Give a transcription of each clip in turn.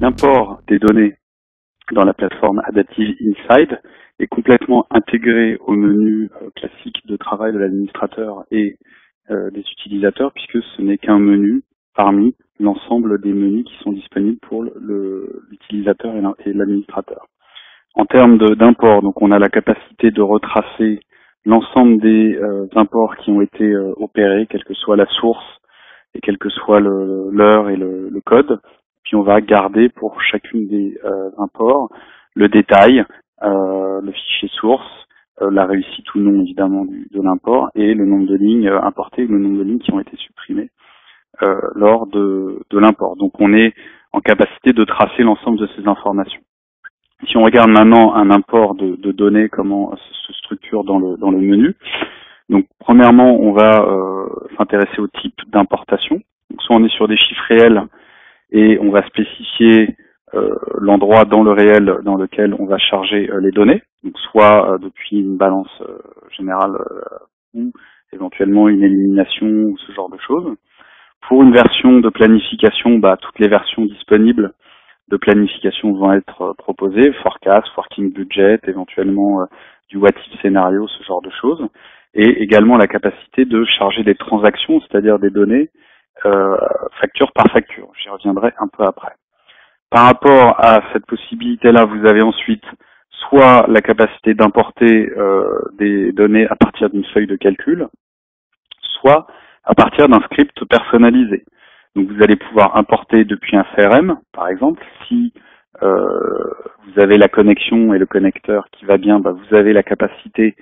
l'import des données dans la plateforme Adaptive Insight est complètement intégré au menu classique de travail de l'administrateur et des utilisateurs, puisque ce n'est qu'un menu parmi l'ensemble des menus qui sont disponibles pour l'utilisateur et l'administrateur. En termes d'import, donc on a la capacité de retracer l'ensemble des imports qui ont été opérés, quelle que soit la source et quel que soit l'heure et le code. Puis on va garder pour chacune des imports le détail, le fichier source, la réussite ou non évidemment de l'import et le nombre de lignes importées, le nombre de lignes qui ont été supprimées lors de l'import. Donc on est en capacité de tracer l'ensemble de ces informations. Si on regarde maintenant un import de données, comment se structure dans le menu. Donc premièrement, on va s'intéresser au type d'importation. Donc soit on est sur des chiffres réels et on va spécifier l'endroit dans le réel dans lequel on va charger les données, donc soit depuis une balance générale ou éventuellement une élimination ou ce genre de choses. Pour une version de planification, toutes les versions disponibles de planification vont être proposées, forecast, working budget, éventuellement du what if scénario, ce genre de choses, et également la capacité de charger des transactions, c'est-à-dire des données facture par facture. J'y reviendrai un peu après. Par rapport à cette possibilité-là, vous avez ensuite soit la capacité d'importer des données à partir d'une feuille de calcul, soit à partir d'un script personnalisé. Donc vous allez pouvoir importer depuis un CRM, par exemple, si vous avez la connexion et le connecteur qui va bien, vous avez la capacité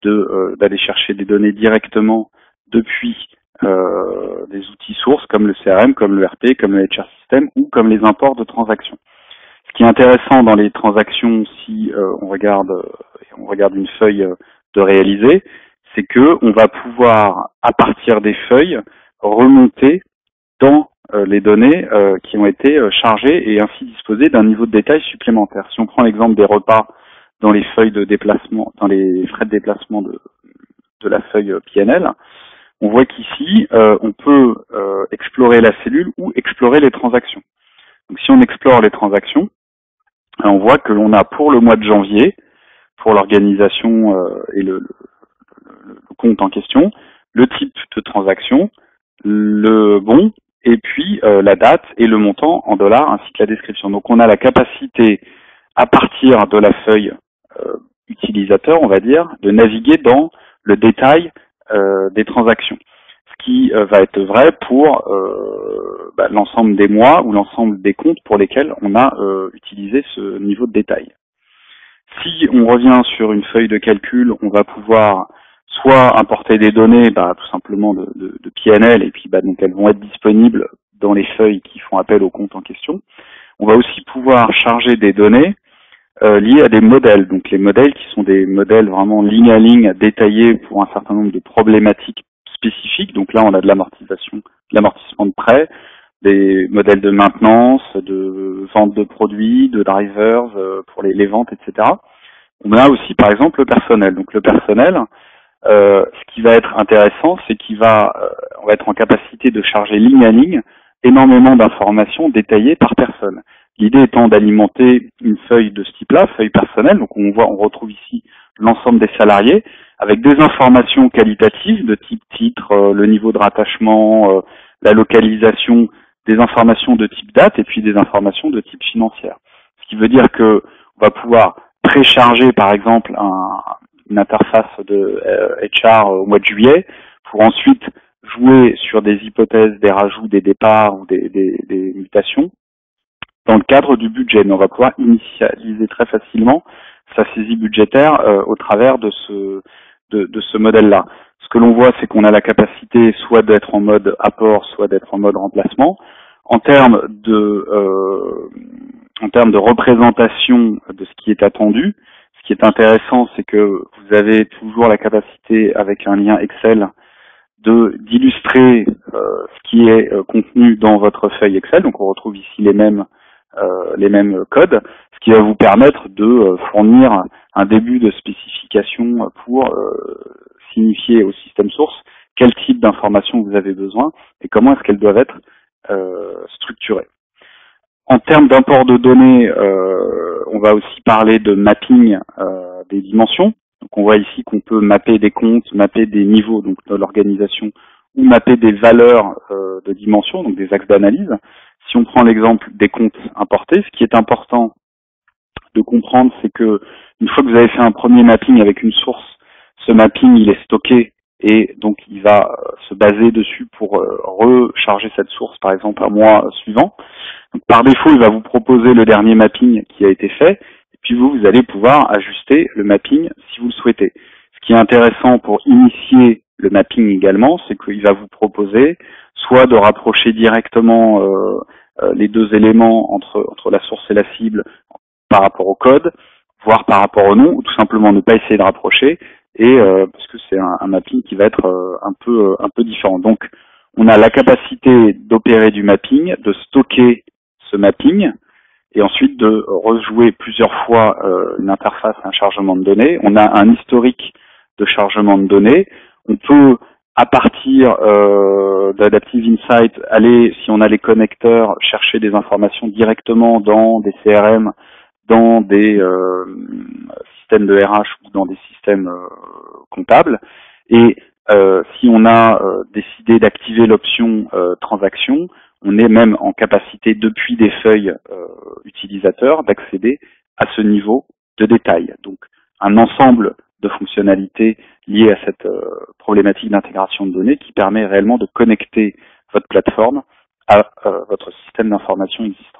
d'aller chercher des données directement depuis des outils sources comme le CRM, comme le RP, comme le HR System ou comme les imports de transactions. Ce qui est intéressant dans les transactions, si on regarde une feuille de réaliser, c'est que on va pouvoir, à partir des feuilles, remonter dans les données qui ont été chargées et ainsi disposer d'un niveau de détail supplémentaire. Si on prend l'exemple des repas dans les feuilles de déplacement, dans les frais de déplacement de la feuille PNL, on voit qu'ici, on peut explorer la cellule ou explorer les transactions. Donc si on explore les transactions, on voit que l'on a pour le mois de janvier, pour l'organisation et le compte en question, le type de transaction, le bon, et puis la date et le montant en dollars ainsi que la description. Donc on a la capacité, à partir de la feuille utilisateur, on va dire, de naviguer dans le détail des transactions. Ce qui va être vrai pour l'ensemble des mois ou l'ensemble des comptes pour lesquels on a utilisé ce niveau de détail. Si on revient sur une feuille de calcul, on va pouvoir soit importer des données tout simplement de PNL et puis donc elles vont être disponibles dans les feuilles qui font appel au compte en question. On va aussi pouvoir charger des données liées à des modèles. Donc les modèles qui sont des modèles vraiment ligne à ligne détaillés pour un certain nombre de problématiques spécifiques. Donc là on a de l'amortissement de prêt, des modèles de maintenance, de vente de produits, de drivers pour les ventes, etc. On a aussi par exemple le personnel. Donc le personnel, ce qui va être intéressant, c'est on va être en capacité de charger ligne à ligne énormément d'informations détaillées par personne. L'idée étant d'alimenter une feuille de ce type-là, feuille personnelle. Donc on retrouve ici l'ensemble des salariés avec des informations qualitatives de type titre, le niveau de rattachement, la localisation, des informations de type date et puis des informations de type financière. Ce qui veut dire que on va pouvoir précharger par exemple une interface de HR au mois de juillet pour ensuite jouer sur des hypothèses, des rajouts, des départs ou des mutations dans le cadre du budget. Mais on va pouvoir initialiser très facilement sa saisie budgétaire au travers de ce modèle-là. Ce que l'on voit, c'est qu'on a la capacité soit d'être en mode apport, soit d'être en mode remplacement. En termes de représentation de ce qui est attendu, ce qui est intéressant, c'est que vous avez toujours la capacité, avec un lien Excel, d'illustrer ce qui est contenu dans votre feuille Excel. Donc on retrouve ici les mêmes codes, ce qui va vous permettre de fournir un début de spécification pour signifier au système source quel type d'informations vous avez besoin et comment est-ce qu'elles doivent être structurées. En termes d'import de données, on va aussi parler de mapping des dimensions. Donc on voit ici qu'on peut mapper des comptes, mapper des niveaux donc de l'organisation, ou mapper des valeurs de dimensions, donc des axes d'analyse. Si on prend l'exemple des comptes importés, ce qui est important de comprendre, c'est que une fois que vous avez fait un premier mapping avec une source, ce mapping il est stocké et donc il va se baser dessus pour recharger cette source par exemple un mois suivant. Donc, par défaut, il va vous proposer le dernier mapping qui a été fait, et puis vous allez pouvoir ajuster le mapping si vous le souhaitez. Ce qui est intéressant pour initier le mapping également, c'est qu'il va vous proposer soit de rapprocher directement les deux éléments entre la source et la cible par rapport au code, voire par rapport au nom, ou tout simplement ne pas essayer de rapprocher, et parce que c'est un mapping qui va être un peu différent. Donc, on a la capacité d'opérer du mapping, de stocker ce mapping, et ensuite de rejouer plusieurs fois une interface, un chargement de données. On a un historique de chargement de données. On peut, à partir d'Adaptive Insight, aller, si on a les connecteurs, chercher des informations directement dans des CRM, dans des systèmes de RH ou dans des systèmes comptables. Et si on a décidé d'activer l'option transaction, on est même en capacité, depuis des feuilles utilisateurs, d'accéder à ce niveau de détail. Donc, un ensemble de fonctionnalités liées à cette problématique d'intégration de données qui permet réellement de connecter votre plateforme à votre système d'information existant.